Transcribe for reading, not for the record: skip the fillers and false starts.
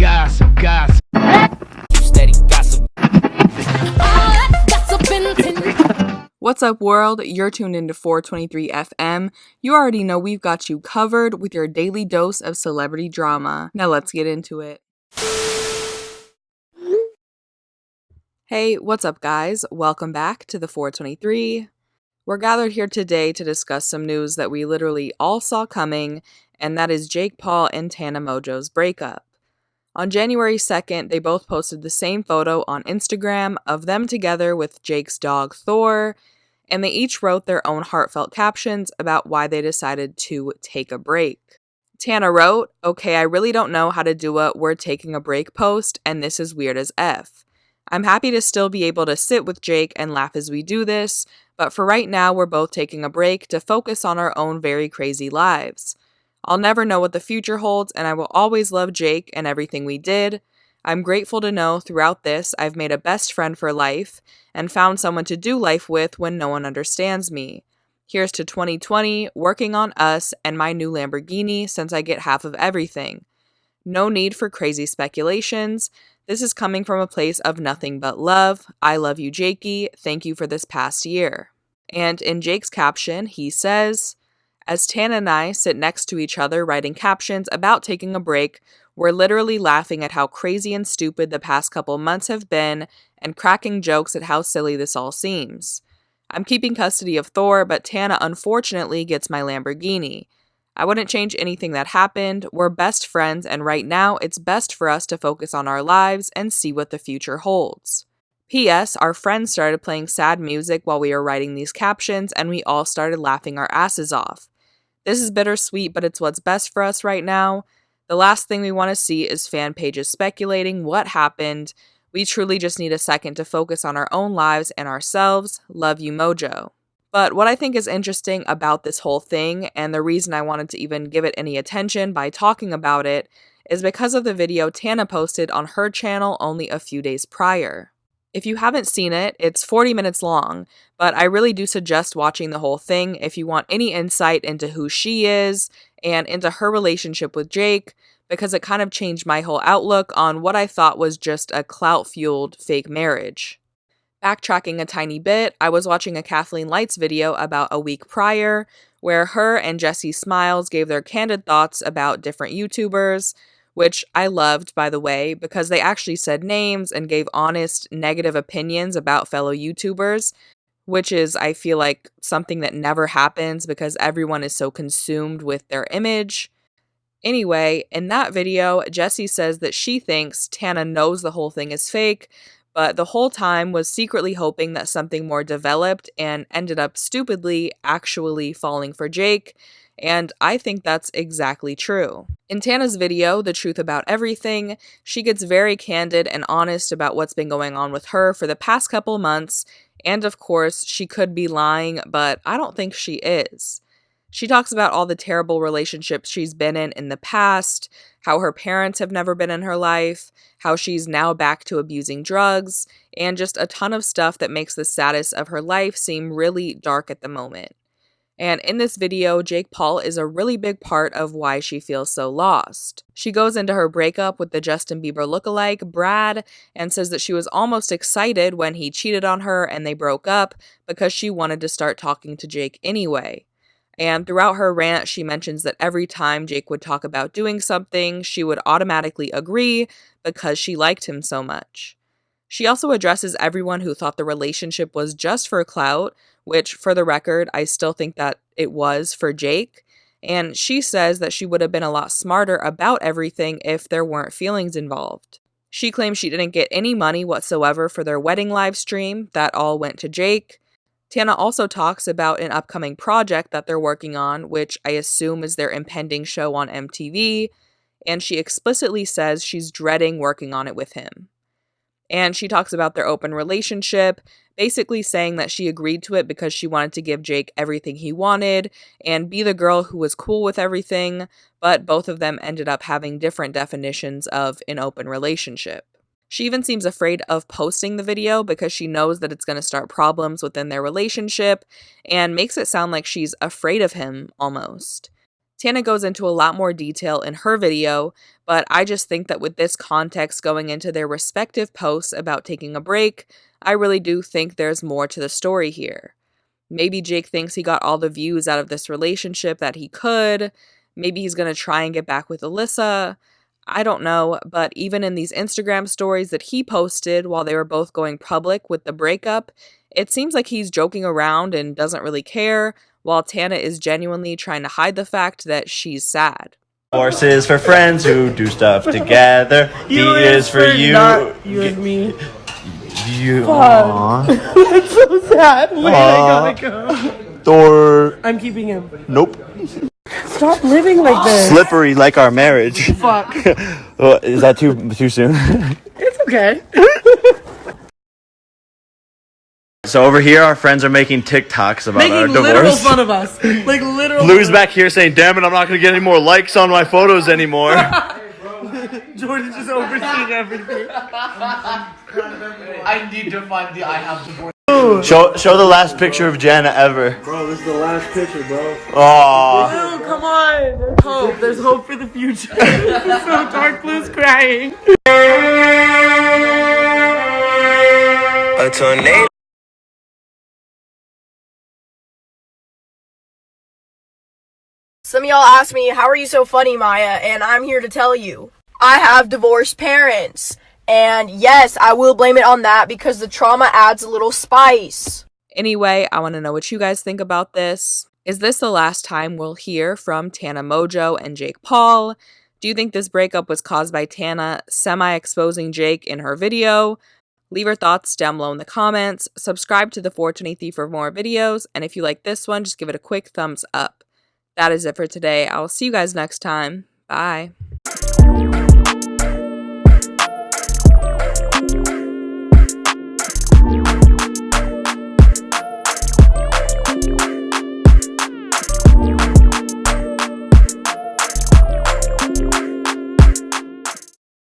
Gossip, gossip. Steady gossip. What's up, world? You're tuned into 423 FM. You already know we've got you covered with your daily dose of celebrity drama. Now let's get into it. Hey, what's up, guys? Welcome back to the 423. We're gathered here today to discuss some news that we literally all saw coming, and that is Jake Paul and Tana Mongeau's breakup. On January 2nd, they both posted the same photo on Instagram of them together with Jake's dog Thor, and they each wrote their own heartfelt captions about why they decided to take a break. Tana wrote, "Okay, I really don't know how to do a 'we're taking a break' post, and this is weird as F. I'm happy to still be able to sit with Jake and laugh as we do this, but for right now we're both taking a break to focus on our own very crazy lives. I'll never know what the future holds, and I will always love Jake and everything we did. I'm grateful to know throughout this I've made a best friend for life and found someone to do life with when no one understands me. Here's to 2020, working on us and my new Lamborghini since I get half of everything. No need for crazy speculations. This is coming from a place of nothing but love. I love you, Jakey. Thank you for this past year." And in Jake's caption, he says, "As Tana and I sit next to each other writing captions about taking a break, we're literally laughing at how crazy and stupid the past couple months have been and cracking jokes at how silly this all seems. I'm keeping custody of Thor, but Tana unfortunately gets my Lamborghini. I wouldn't change anything that happened. We're best friends, and right now it's best for us to focus on our lives and see what the future holds. P.S. Our friends started playing sad music while we were writing these captions, and we all started laughing our asses off. This is bittersweet, but it's what's best for us right now. The last thing we want to see is fan pages speculating what happened. We truly just need a second to focus on our own lives and ourselves. Love you, Mojo." But what I think is interesting about this whole thing, and the reason I wanted to even give it any attention by talking about it, is because of the video Tana posted on her channel only a few days prior. If you haven't seen it, it's 40 minutes long, but I really do suggest watching the whole thing if you want any insight into who she is and into her relationship with Jake, because it kind of changed my whole outlook on what I thought was just a clout-fueled fake marriage. Backtracking a tiny bit, I was watching a Kathleen Lights video about a week prior, where her and Jessie Smiles gave their candid thoughts about different YouTubers, which I loved, by the way, because they actually said names and gave honest, negative opinions about fellow YouTubers, which is, I feel like, something that never happens because everyone is so consumed with their image. Anyway, in that video, Jessie says that she thinks Tana knows the whole thing is fake, but the whole time was secretly hoping that something more developed and ended up stupidly actually falling for Jake, and I think that's exactly true. In Tana's video, The Truth About Everything, she gets very candid and honest about what's been going on with her for the past couple months, and of course, she could be lying, but I don't think she is. She talks about all the terrible relationships she's been in the past, how her parents have never been in her life, how she's now back to abusing drugs, and just a ton of stuff that makes the status of her life seem really dark at the moment. And in this video, Jake Paul is a really big part of why she feels so lost. She goes into her breakup with the Justin Bieber lookalike, Brad, and says that she was almost excited when he cheated on her and they broke up because she wanted to start talking to Jake anyway. And throughout her rant, she mentions that every time Jake would talk about doing something, she would automatically agree because she liked him so much. She also addresses everyone who thought the relationship was just for clout, which, for the record, I still think that it was for Jake. And she says that she would have been a lot smarter about everything if there weren't feelings involved. She claims she didn't get any money whatsoever for their wedding live stream. That all went to Jake. Tana also talks about an upcoming project that they're working on, which I assume is their impending show on MTV, and she explicitly says she's dreading working on it with him. And she talks about their open relationship, basically saying that she agreed to it because she wanted to give Jake everything he wanted and be the girl who was cool with everything, but both of them ended up having different definitions of an open relationship. She even seems afraid of posting the video because she knows that it's going to start problems within their relationship and makes it sound like she's afraid of him almost. Tana goes into a lot more detail in her video, but I just think that with this context going into their respective posts about taking a break, I really do think there's more to the story here. Maybe Jake thinks he got all the views out of this relationship that he could. Maybe he's going to try and get back with Alyssa. I don't know, but even in these Instagram stories that he posted while they were both going public with the breakup, it seems like he's joking around and doesn't really care, while Tana is genuinely trying to hide the fact that she's sad. Divorce is for friends who do stuff together. You is for you. Not you and me. You. That's so sad. Wait, I gotta go. Thor. I'm keeping him. Nope. Stop living like this. Slippery like our marriage. Fuck. Is that too soon? It's okay. So over here, our friends are making TikToks about our divorce. Making literal fun of us. Like literal. Lou's back here saying, "Damn it, I'm not gonna get any more likes on my photos anymore." Jordan's just overseeing everything. I need to find the I have divorce. Show the last picture of Jenna ever. Bro, this is the last picture, bro. Aww. Oh, come on. There's hope. There's hope for the future. So Dark Blue's crying. A tornado. Some of y'all ask me, how are you so funny, Maya? And I'm here to tell you, I have divorced parents. And yes, I will blame it on that because the trauma adds a little spice. Anyway, I want to know what you guys think about this. Is this the last time we'll hear from Tana Mongeau and Jake Paul? Do you think this breakup was caused by Tana semi-exposing Jake in her video? Leave your thoughts down below in the comments. Subscribe to the 423 for more videos. And if you like this one, just give it a quick thumbs up. That is it for today. I will see you guys next time. Bye.